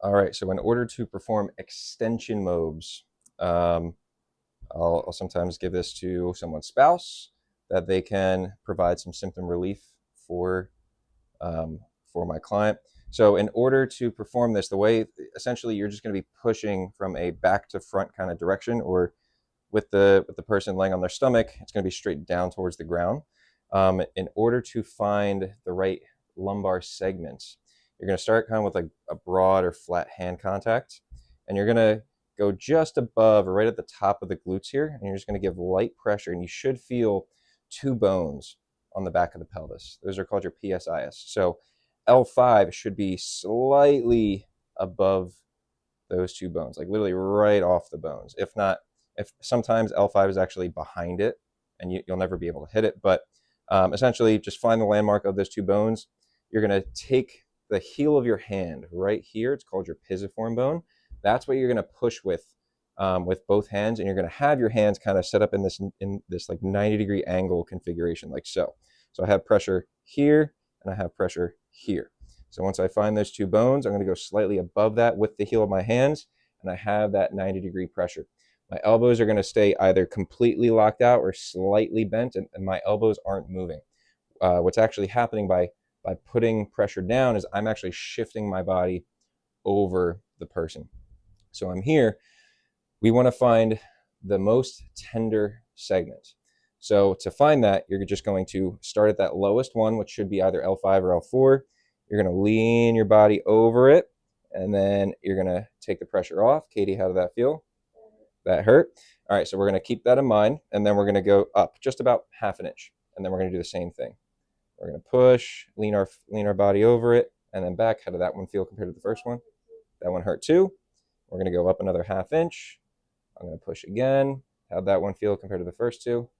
All right, so in order to perform extension mobs, um, I'll sometimes give this to someone's spouse that they can provide some symptom relief for um, for my client. So in order to perform this, the way essentially you're just going to be pushing from a back to front kind of direction, or with the person laying on their stomach, it's going to be straight down towards the ground. In order to find the right lumbar segments, you're going to start kind of with like a broad or flat hand contact, and you're going to go just above or right at the top of the glutes here, and you're just going to give light pressure, and you should feel two bones on the back of the pelvis. Those are called your PSIS. So L5 should be slightly above those two bones, like literally right off the bones. If not, if sometimes L5 is actually behind it, and you'll never be able to hit it. But essentially, just find the landmark of those two bones. You're going to take the heel of your hand right here. It's called your pisiform bone. That's what you're going to push with both hands, and you're going to have your hands kind of set up in this like 90-degree angle configuration, like so. So I have pressure here, and I have pressure here. So once I find those two bones, I'm going to go slightly above that with the heel of my hands, and I have that 90-degree pressure. My elbows are going to stay either completely locked out or slightly bent, and my elbows aren't moving. What's actually happening by putting pressure down is I'm actually shifting my body over the person. So I'm here. We want to find the most tender segment. So to find that, you're just going to start at that lowest one, which should be either L5 or L4. You're going to lean your body over it, and then you're going to take the pressure off. Katie, how did that feel? That hurt? All right, so we're going to keep that in mind, and then we're going to go up just about half an inch, and then we're going to do the same thing. We're going to push, lean our body over it, and then back. How did that one feel compared to the first one? That one hurt too. We're going to go up another half inch. I'm going to push again. How'd that one feel compared to the first two?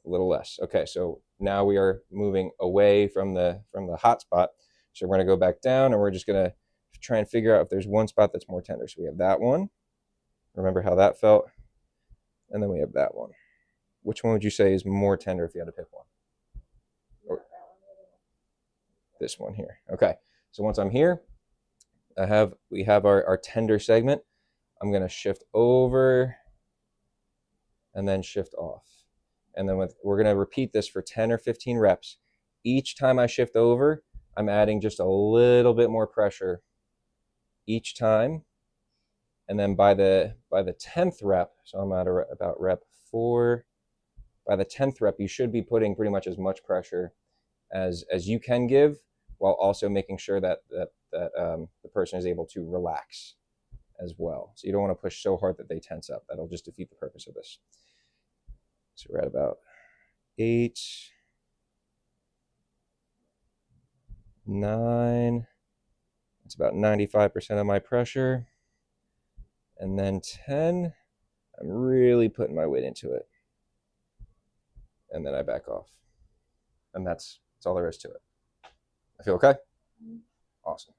A little less. Okay, so now we are moving away from the hot spot. So we're going to go back down, and we're just going to try and figure out if there's one spot that's more tender. So we have that one. Remember how that felt? And then we have that one. Which one would you say is more tender if you had to pick one? Or this one here. Okay. So once I'm here, we have our tender segment. I'm going to shift over and then shift off. And then we're going to repeat this for 10 or 15 reps. Each time I shift over, I'm adding just a little bit more pressure each time. And then by the 10th rep, so I'm at about rep 4, by the 10th rep, you should be putting pretty much as much pressure as you can give, while also making sure that the person is able to relax as well. So you don't want to push so hard that they tense up. That'll just defeat the purpose of this. So we're at about 8, 9. It's about 95% of my pressure. And then 10, I'm really putting my weight into it. And then I back off. And that's all there is to it. I feel okay? Awesome.